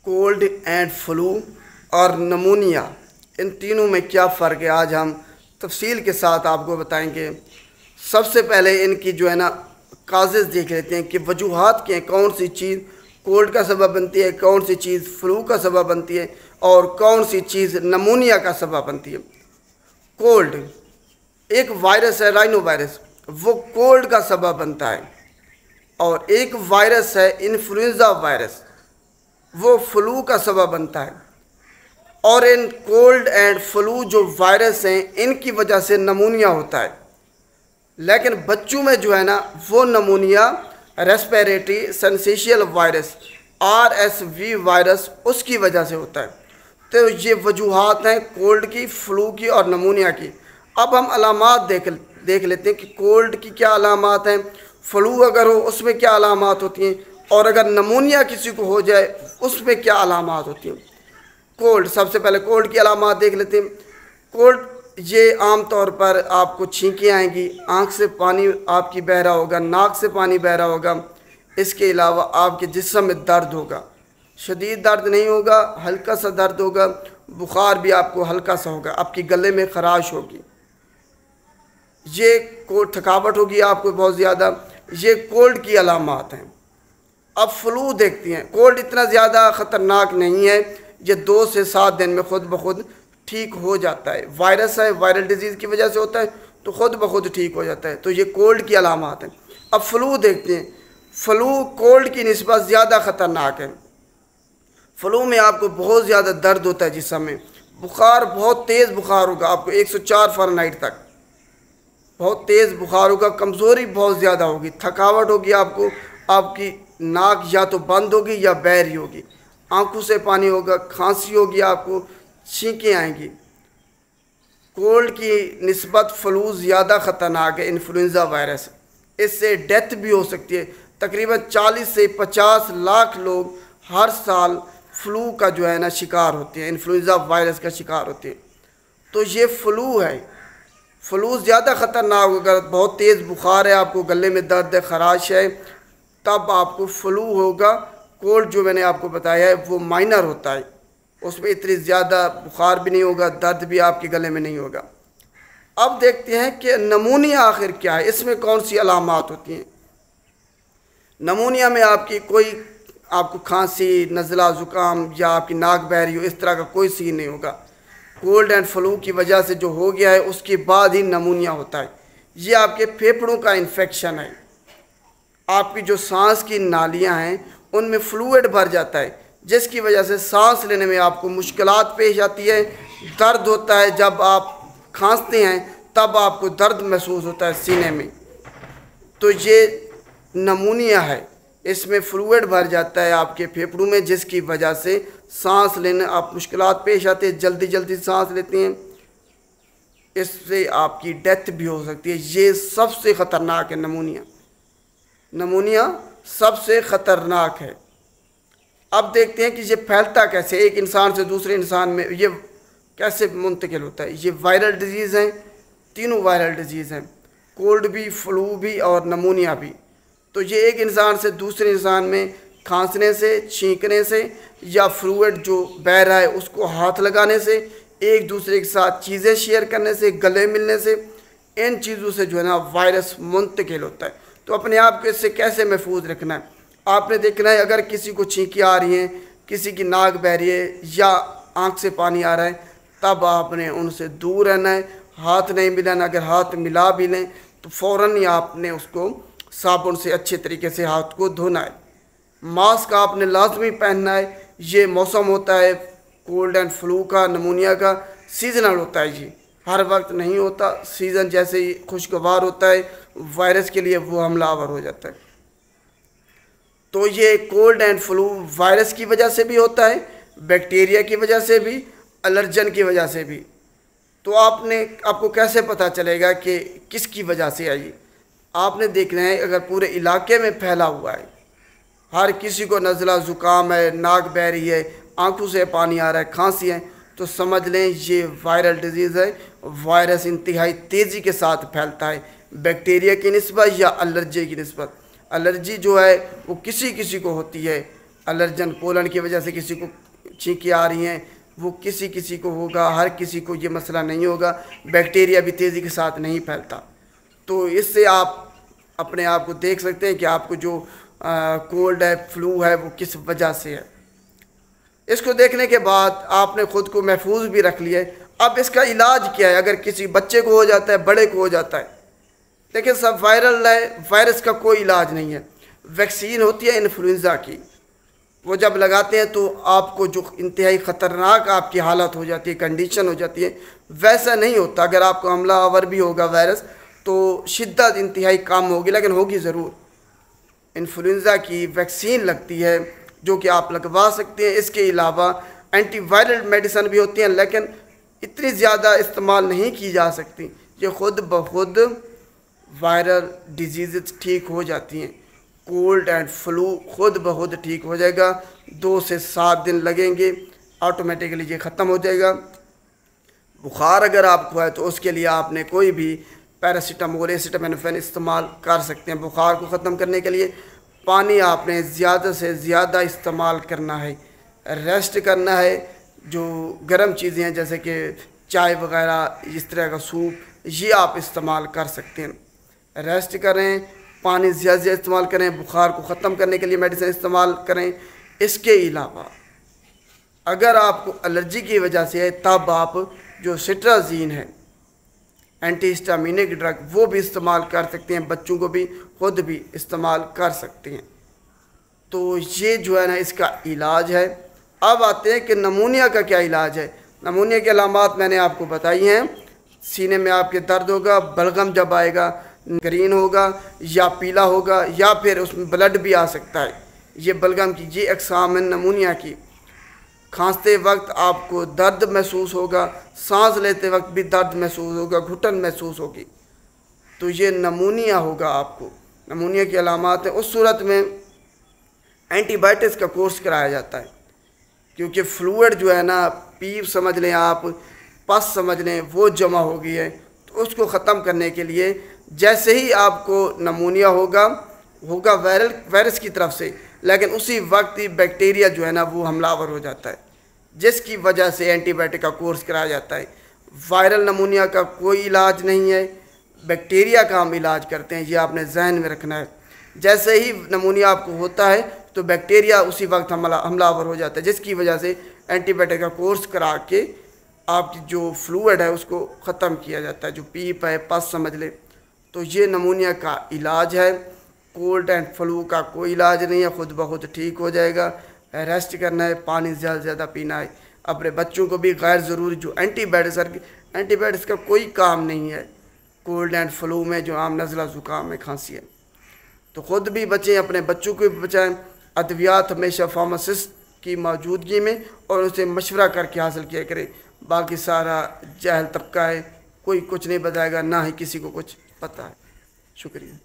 Cold and flu और नमूनिया, इन तीनों में क्या फ़र्क है आज हम तफसील के साथ आपको बताएंगे। सबसे पहले इनकी जो है ना काजेज़ देख लेते हैं कि वजूहात के कौन सी चीज़ कोल्ड का सबब बनती है, कौन सी चीज़ फ्लू का सबब बनती है और कौन सी चीज़ नमूनिया का सबब बनती है। कोल्ड एक वायरस है, राइनो वायरस, वो कोल्ड का सबब बनता है, और एक वायरस है इन्फ्लुएंजा वायरस, वो फ्लू का सबब बनता है। और इन कोल्ड एंड फ्लू जो वायरस हैं इनकी वजह से नमूनिया होता है, लेकिन बच्चों में जो है ना वो नमूनिया respiratory syncytial virus RSV virus उसकी वजह से होता है। तो ये वजूहात हैं कोल्ड की, फ्लू की और नमूनिया की। अब हम अलामात देख लेते हैं कि कोल्ड की क्या अलामात हैं, फ्लू अगर हो उसमें क्या अलामात होती हैं, और अगर नमूनिया किसी को हो जाए उसमें क्या अलामात होती हैं। कोल्ड, सबसे पहले कोल्ड की अलामात देख लेते हैं। कोल्ड ये आम तौर पर आपको छींकें आएंगी, आँख से पानी आपकी बह रहा होगा, नाक से पानी बह रहा होगा। इसके अलावा आपके जिस्म में दर्द होगा, शदीद दर्द नहीं होगा, हल्का सा दर्द होगा, बुखार भी आपको हल्का सा होगा, आपकी गले में खराश होगी, ये थकावट होगी आपको बहुत ज़्यादा। ये कोल्ड की अलामात हैं। अब फ्लू देखते हैं। कोल्ड इतना ज़्यादा ख़तरनाक नहीं है, ये 2 से 7 दिन में ख़ुद ब खुद ठीक हो जाता है। वायरस है, वायरल डिजीज़ की वजह से होता है तो ख़ुद ब खुद ठीक हो जाता है। तो ये कोल्ड की अलामात हैं। अब फ्लू देखते हैं। फ्लू कोल्ड की निस्बत ज़्यादा ख़तरनाक है। फ्लू में आपको बहुत ज़्यादा दर्द होता है जिस्म में, बुखार बहुत तेज़ बुखार होगा आपको 104 फ़ारेनहाइट तक, बहुत तेज़ बुखार होगा, कमज़ोरी बहुत ज़्यादा होगी, थकावट होगी आपको, आपकी नाक या तो बंद होगी या बह रही होगी, आंखों से पानी होगा, खांसी होगी आपको, छींकें आएंगी। कोल्ड की निस्बत फ्लू ज़्यादा ख़तरनाक है, इन्फ्लुएंजा वायरस, इससे डेथ भी हो सकती है। तकरीबन 40 से 50 लाख लोग हर साल फ्लू का जो है ना शिकार होते हैं, इन्फ्लुएंजा वायरस का शिकार होते हैं। तो ये फ्लू है। फ्लू ज़्यादा ख़तरनाक होगा, बहुत तेज़ बुखार है, आपको गले में दर्द है, खराश है, तब आपको फ्लू होगा। कोल्ड जो मैंने आपको बताया है वो माइनर होता है, उसमें इतनी ज़्यादा बुखार भी नहीं होगा, दर्द भी आपके गले में नहीं होगा। अब देखते हैं कि नमूनिया आखिर क्या है, इसमें कौन सी अलामात होती हैं। नमूनिया में आपको खांसी, नज़ला, ज़ुकाम या आपकी नाक बह रही हो, इस तरह का कोई सीन नहीं होगा। कोल्ड एंड फ्लू की वजह से जो हो गया है उसके बाद ही नमूनिया होता है। ये आपके फेफड़ों का इन्फेक्शन है, आपकी जो सांस की नालियां हैं उनमें फ्लूइड भर जाता है, जिसकी वजह से सांस लेने में आपको मुश्किलात पेश आती है, दर्द होता है। जब आप खांसते हैं तब आपको दर्द महसूस होता है सीने में, तो ये नमूनिया है। इसमें फ्लूइड भर जाता है आपके फेफड़ों में, जिसकी वजह से सांस लेने आप मुश्किलात पेश आते हैं, जल्दी जल्दी सांस लेते हैं, इससे आपकी डेथ भी हो सकती है। ये सबसे ख़तरनाक है नमूनिया। नमूनिया सबसे ख़तरनाक है। अब देखते हैं कि ये फैलता कैसे, एक इंसान से दूसरे इंसान में ये कैसे मुंतकिल होता है। ये वायरल डिजीज़ हैं, तीनों वायरल डिजीज़ हैं, कोल्ड भी, फ्लू भी और नमूनिया भी। तो ये एक इंसान से दूसरे इंसान में खांसने से, छींकने से या फ्लूइड जो बह रहा है उसको हाथ लगाने से, एक दूसरे के साथ चीज़ें शेयर करने से, गले मिलने से, इन चीज़ों से जो है ना वायरस मुंतकिल होता है। तो अपने आप को इससे कैसे महफूज रखना है, आपने देखना है। अगर किसी को छींकी आ रही है, किसी की नाक बह रही है या आँख से पानी आ रहा है, तब आपने उनसे दूर रहना है, हाथ नहीं मिलाना। अगर हाथ मिला भी लें तो फ़ौरन ही आपने उसको साबुन से अच्छे तरीके से हाथ को धोना है। मास्क आपने लाजमी पहनना है। ये मौसम होता है कोल्ड एंड फ्लू का, नमूनिया का, सीजनल होता है, ये हर वक्त नहीं होता। सीज़न जैसे ही खुशगवार होता है वायरस के लिए वो हमलावर हो जाता है। तो ये कोल्ड एंड फ्लू वायरस की वजह से भी होता है, बैक्टीरिया की वजह से भी, एलर्जन की वजह से भी। तो आपको कैसे पता चलेगा कि किसकी वजह से आई? आपने देखना है अगर पूरे इलाके में फैला हुआ है, हर किसी को नज़ला, ज़ुकाम है, नाक बह रही है, आंखों से पानी आ रहा है, खांसी है, तो समझ लें ये वायरल डिजीज़ है। वायरस इंतहाई तेज़ी के साथ फैलता है, बैक्टीरिया की निस्बत या एलर्जी की निस्बत। एलर्जी जो है वो किसी किसी को होती है, एलर्जन पोलन की वजह से किसी को छींकी आ रही हैं, वो किसी किसी को होगा, हर किसी को ये मसला नहीं होगा। बैक्टीरिया भी तेज़ी के साथ नहीं फैलता। तो इससे आप अपने आप को देख सकते हैं कि आपको जो कोल्ड है, फ्लू है, वो किस वजह से है। इसको देखने के बाद आपने ख़ुद को महफूज भी रख लिया है। अब इसका इलाज क्या है? अगर किसी बच्चे को हो जाता है, बड़े को हो जाता है, देखिए सब वायरल है, वायरस का कोई इलाज नहीं है। वैक्सीन होती है इन्फ्लुएंज़ा की, वो जब लगाते हैं तो आपको जो इंतहाई ख़तरनाक आपकी हालत हो जाती है, कंडीशन हो जाती है, वैसा नहीं होता। अगर आपको हमला आवर भी होगा वायरस तो शिद्दत इंतहाई कम होगी, लेकिन होगी ज़रूर। इन्फ्लुएंज़ा की वैक्सीन लगती है जो कि आप लगवा सकते हैं। इसके अलावा एंटीवायरल मेडिसिन भी होती हैं, लेकिन इतनी ज़्यादा इस्तेमाल नहीं की जा सकती। ये ख़ुद ब खुद वायरल डिजीज़ ठीक हो जाती हैं। कोल्ड एंड फ्लू खुद ब खुद ठीक हो जाएगा, 2 से 7 दिन लगेंगे, ऑटोमेटिकली ये ख़त्म हो जाएगा। बुखार अगर आपको है तो उसके लिए आपने कोई भी पैरासीटामोल, एसिटामिनोफेन इस्तेमाल कर सकते हैं। बुखार को ख़त्म करने के लिए पानी आपने ज़्यादा से ज़्यादा इस्तेमाल करना है, रेस्ट करना है। जो गर्म चीज़ें हैं जैसे कि चाय वगैरह, इस तरह का सूप, ये आप इस्तेमाल कर सकते हैं। रेस्ट करें, पानी ज़्यादा से इस्तेमाल करें, बुखार को ख़त्म करने के लिए मेडिसिन इस्तेमाल करें। इसके अलावा अगर आपको एलर्जी की वजह से है तब आप जो सिट्राजीन है, एंटीहिस्टामिनिक ड्रग, वो भी इस्तेमाल कर सकते हैं। बच्चों को भी खुद भी इस्तेमाल कर सकते हैं। तो ये जो है ना इसका इलाज है। अब आते हैं कि नमूनिया का क्या इलाज है। नमूनिया की अलामात मैंने आपको बताई हैं। सीने में आपके दर्द होगा, बलगम जब आएगा, ग्रीन होगा या पीला होगा, या फिर उसमें ब्लड भी आ सकता है। ये बलगम की ये अक़साम है नमूनिया की। खांसते वक्त आपको दर्द महसूस होगा, सांस लेते वक्त भी दर्द महसूस होगा, घुटन महसूस होगी, तो ये नमूनिया होगा आपको। नमूनिया की अलामात है। उस सूरत में एंटीबायोटिक्स का कोर्स कराया जाता है, क्योंकि फ्लूइड जो है ना, पीप समझ लें आप, पस समझ लें, वो जमा हो गई है। तो उसको ख़त्म करने के लिए जैसे ही आपको नमूनिया होगा वायरस की तरफ से, लेकिन उसी वक्त ही बैक्टीरिया जो है ना वो हमलावर हो जाता है, जिसकी वजह से एंटीबायोटिक का कोर्स कराया जाता है। वायरल नमूनिया का कोई इलाज नहीं है, बैक्टीरिया का हम इलाज करते हैं। ये आपने जहन में रखना है। जैसे ही नमूनिया आपको होता है तो बैक्टीरिया उसी वक्त हमलावर हो जाता है, जिसकी वजह से एंटीबायोटिक का कोर्स करा के आपकी जो फ्लूइड है उसको ख़त्म किया जाता है, जो पीप है, पस समझ ले। तो ये नमूनिया का इलाज है। कोल्ड एंड फ्लू का कोई इलाज नहीं है, खुद ब खुद ठीक हो जाएगा। रेस्ट करना है, पानी ज़्यादा से ज़्यादा पीना है। अपने बच्चों को भी गैर ज़रूरी जो एंटीबायोटिक्स का कोई काम नहीं है कोल्ड एंड फ्लू में, जो आम नज़ला ज़ुकाम में खांसी है। तो ख़ुद भी बचें, अपने बच्चों को भी बचाएं। अद्वियात हमेशा फार्मासिस्ट की मौजूदगी में और उनसे मशवरा करके हासिल किया करें। बाकी सारा जाहिल तबका है, कोई कुछ नहीं बताएगा, ना ही किसी को कुछ पता है। शुक्रिया।